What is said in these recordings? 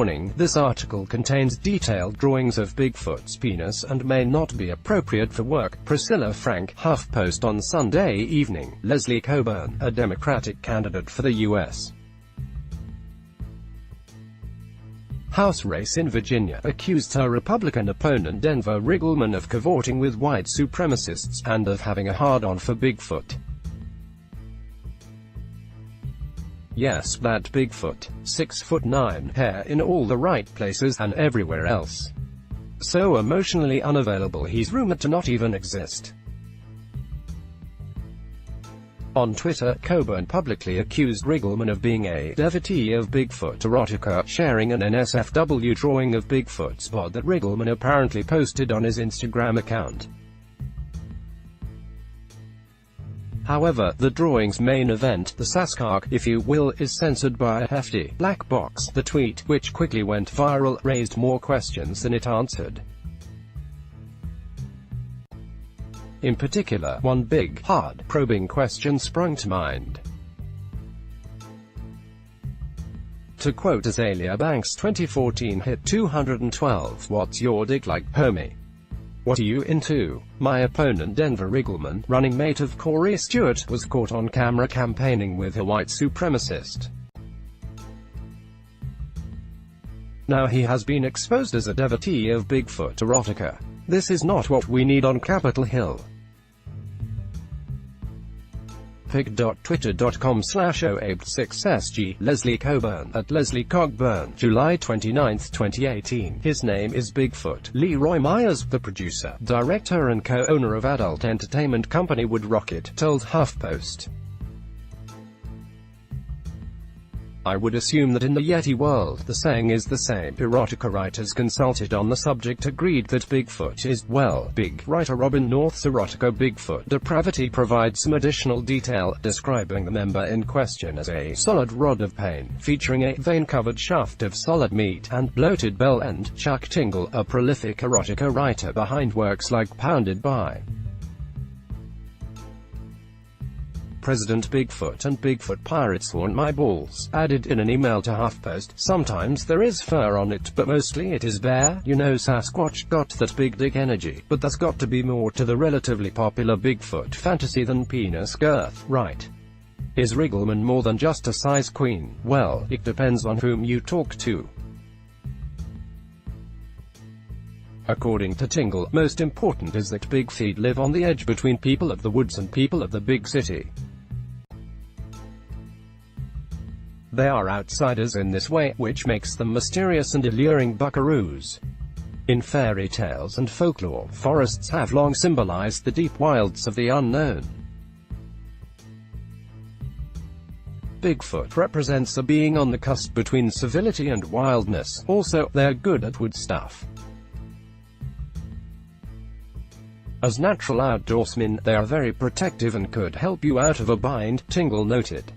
Warning: this article contains detailed drawings of Bigfoot's penis and may not be appropriate for work. Priscilla Frank, HuffPost on Sunday evening. Leslie Coburn, a Democratic candidate for the U.S. House race in Virginia, accused her Republican opponent Denver Riggleman of cavorting with white supremacists, and of having a hard-on for Bigfoot. Yes, that Bigfoot. 6'9", hair in all the right places, and everywhere else. So emotionally unavailable he's rumored to not even exist. On Twitter, Coburn publicly accused Riggleman of being a devotee of Bigfoot erotica, sharing an NSFW drawing of Bigfoot's bod that Riggleman apparently posted on his Instagram account. However, the drawing's main event, the Sasquatch, if you will, is censored by a hefty black box. The tweet, which quickly went viral, raised more questions than it answered. In particular, one big, hard, probing question sprung to mind. To quote Azalea Banks' 2014 hit 212, "What's your dick like, homie? What are you into?" My opponent Denver Riggleman, running mate of Corey Stewart, was caught on camera campaigning with a white supremacist. Now he has been exposed as a devotee of Bigfoot erotica. This is not what we need on Capitol Hill. pic.twitter.com/086sg, Leslie Coburn, at Leslie Cogburn, July 29, 2018. His name is Bigfoot. Leroy Myers, the producer, director and co-owner of adult entertainment company Wood Rocket, told HuffPost. I would assume that in the Yeti world, the saying is the same. Erotica writers consulted on the subject agreed that Bigfoot is, well, big. Writer Robin North's erotica Bigfoot Depravity provides some additional detail, describing the member in question as a solid rod of pain, featuring a vein-covered shaft of solid meat, and bloated bell end. Chuck Tingle, a prolific erotica writer behind works like Pounded By President Bigfoot and Bigfoot Pirates Want My Balls, added in an email to HuffPost, "Sometimes there is fur on it, but mostly it is bare. You know, Sasquatch got that big dick energy, but that's got to be more to the relatively popular Bigfoot fantasy than penis girth, right? Is Riggleman more than just a size queen? Well, it depends on whom you talk to." According to Tingle, most important is that big feet live on the edge between people of the woods and people of the big city. They are outsiders in this way, which makes them mysterious and alluring buckaroos. In fairy tales and folklore, forests have long symbolized the deep wilds of the unknown. Bigfoot represents a being on the cusp between civility and wildness. Also, they're good at wood stuff. As natural outdoorsmen, they are very protective and could help you out of a bind, Tingle noted.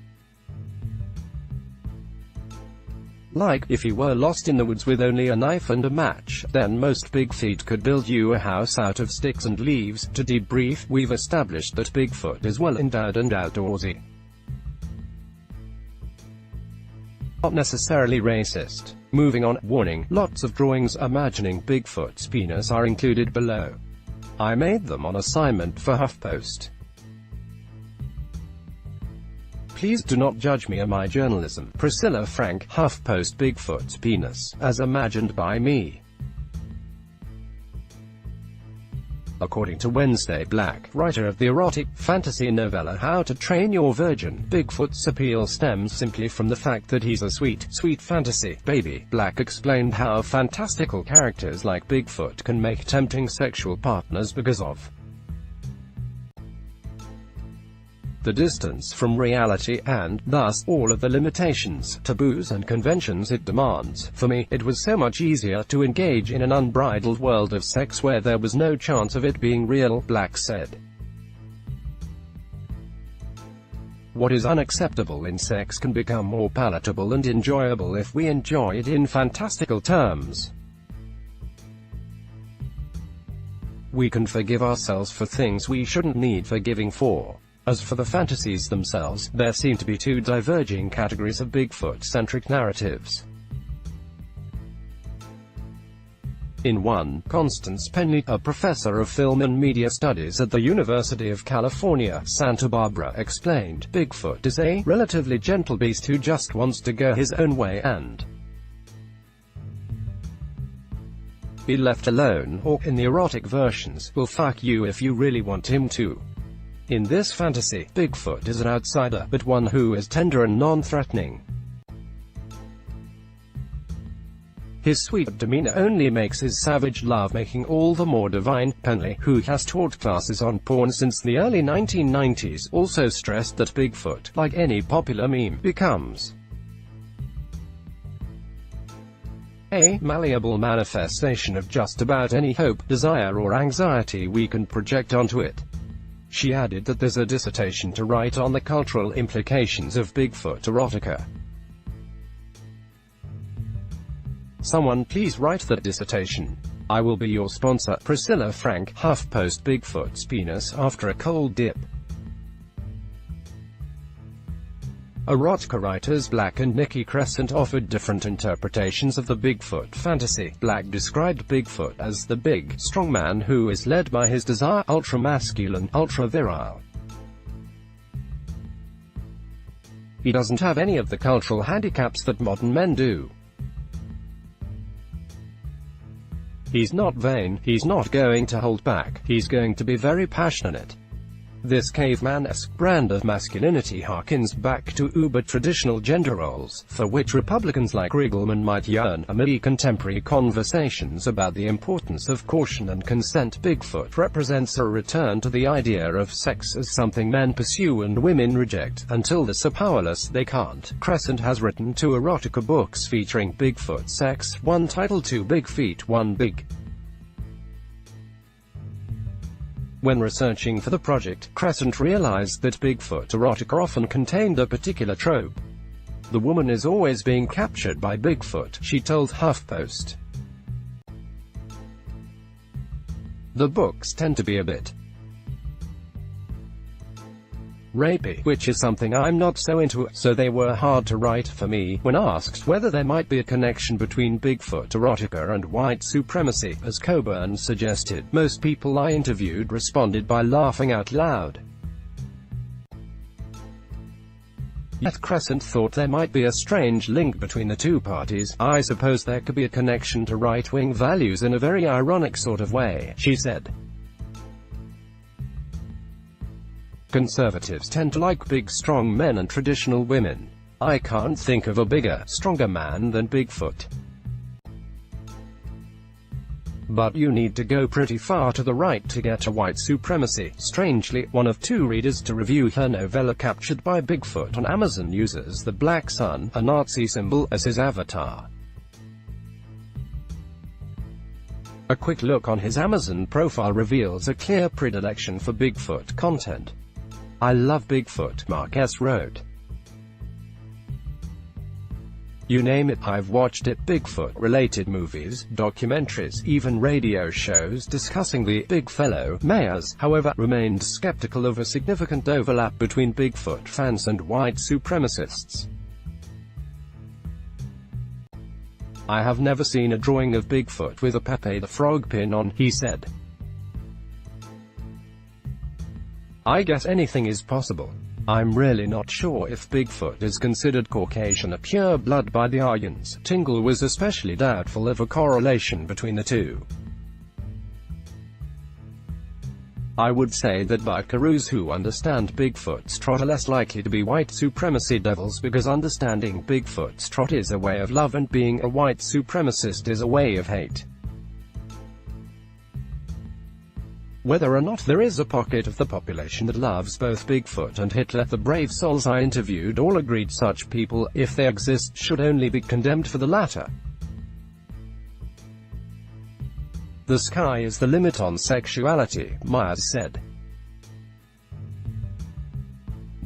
Like, if you were lost in the woods with only a knife and a match, then most big feet could build you a house out of sticks and leaves. To debrief, we've established that Bigfoot is well endowed and outdoorsy. Not necessarily racist. Moving on. Warning: lots of drawings imagining Bigfoot's penis are included below. I made them on assignment for HuffPost. Please do not judge me or my journalism. Priscilla Frank, HuffPost. Bigfoot's penis, as imagined by me. According to Wednesday Black, writer of the erotic fantasy novella How to Train Your Virgin, Bigfoot's appeal stems simply from the fact that he's a sweet, sweet fantasy baby. Black explained how fantastical characters like Bigfoot can make tempting sexual partners because of the distance from reality, and, thus, all of the limitations, taboos and conventions it demands. For me, it was so much easier to engage in an unbridled world of sex where there was no chance of it being real, Black said. What is unacceptable in sex can become more palatable and enjoyable if we enjoy it in fantastical terms. We can forgive ourselves for things we shouldn't need forgiving for. As for the fantasies themselves, there seem to be two diverging categories of Bigfoot-centric narratives. In one, Constance Penley, a professor of film and media studies at the University of California, Santa Barbara, explained, Bigfoot is a relatively gentle beast who just wants to go his own way and be left alone, or, in the erotic versions, will fuck you if you really want him to. In this fantasy, Bigfoot is an outsider, but one who is tender and non-threatening. His sweet demeanor only makes his savage love-making all the more divine. Penley, who has taught classes on porn since the early 1990s, also stressed that Bigfoot, like any popular meme, becomes a malleable manifestation of just about any hope, desire or anxiety we can project onto it. She added that there's a dissertation to write on the cultural implications of Bigfoot erotica. Someone please write that dissertation. I will be your sponsor. Priscilla Frank, HuffPost. Bigfoot's penis after a cold dip. Erotica writers Black and Nikki Crescent offered different interpretations of the Bigfoot fantasy. Black described Bigfoot as the big, strong man who is led by his desire, ultra-masculine, ultra-virile. He doesn't have any of the cultural handicaps that modern men do. He's not vain, he's not going to hold back, he's going to be very passionate. This caveman-esque brand of masculinity harkens back to uber-traditional gender roles, for which Republicans like Riggleman might yearn, amid contemporary conversations about the importance of caution and consent. Bigfoot represents a return to the idea of sex as something men pursue and women reject, until they're so powerless they can't. Crescent has written 2 erotica books featuring Bigfoot sex, one titled 2 Big Feet, 1 Big. When researching for the project, Crescent realized that Bigfoot erotica often contained a particular trope. The woman is always being captured by Bigfoot, she told HuffPost. The books tend to be a bit rapey, which is something I'm not so into, so they were hard to write for me. When asked whether there might be a connection between Bigfoot erotica and white supremacy, as Coburn suggested, most people I interviewed responded by laughing out loud. Yet Crescent thought there might be a strange link between the two parties. I suppose there could be a connection to right-wing values in a very ironic sort of way, she said. Conservatives tend to like big strong men and traditional women. I can't think of a bigger, stronger man than Bigfoot. But you need to go pretty far to the right to get to white supremacy. Strangely, one of 2 readers to review her novella Captured by Bigfoot on Amazon uses the black sun, a Nazi symbol, as his avatar. A quick look on his Amazon profile reveals a clear predilection for Bigfoot content. I love Bigfoot, Mark S. wrote. You name it, I've watched it. Bigfoot-related movies, documentaries, even radio shows discussing the big fellow. Mayers, however, remained skeptical of a significant overlap between Bigfoot fans and white supremacists. I have never seen a drawing of Bigfoot with a Pepe the Frog pin on, he said. I guess anything is possible. I'm really not sure if Bigfoot is considered Caucasian or pure blood by the Aryans. Tingle was especially doubtful of a correlation between the two. I would say that buckaroos who understand Bigfoot's trot are less likely to be white supremacy devils, because understanding Bigfoot's trot is a way of love and being a white supremacist is a way of hate. Whether or not there is a pocket of the population that loves both Bigfoot and Hitler, the brave souls I interviewed all agreed such people, if they exist, should only be condemned for the latter. The sky is the limit on sexuality, Myers said.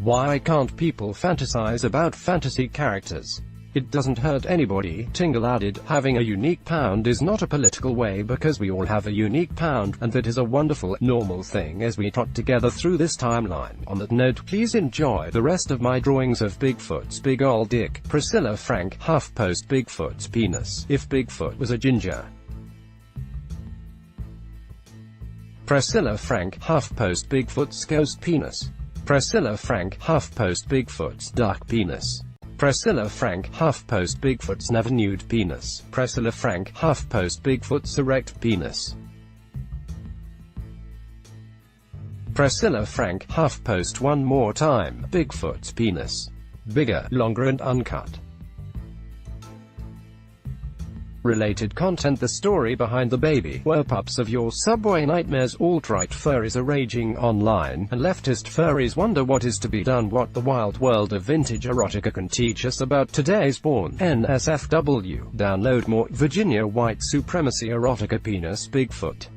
Why can't people fantasize about fantasy characters? It doesn't hurt anybody, Tingle added. Having a unique pound is not a political way because we all have a unique pound, and that is a wonderful, normal thing as we trot together through this timeline. On that note, please enjoy the rest of my drawings of Bigfoot's big ol' dick. Priscilla Frank, HuffPost. Bigfoot's penis. If Bigfoot was a ginger, Priscilla Frank, HuffPost Bigfoot's ghost penis. Priscilla Frank, HuffPost Bigfoot's duck penis. Priscilla Frank, HuffPost Bigfoot's never nude penis. Priscilla Frank, HuffPost Bigfoot's erect penis. Priscilla Frank, HuffPost one more time, Bigfoot's penis. Bigger, longer and uncut. Related content: the story behind the baby were-pups of your subway nightmares. Alt-right furries are raging online, and leftist furries wonder what is to be done. What the wild world of vintage erotica can teach us about today's born NSFW. Download more Virginia white supremacy erotica penis Bigfoot.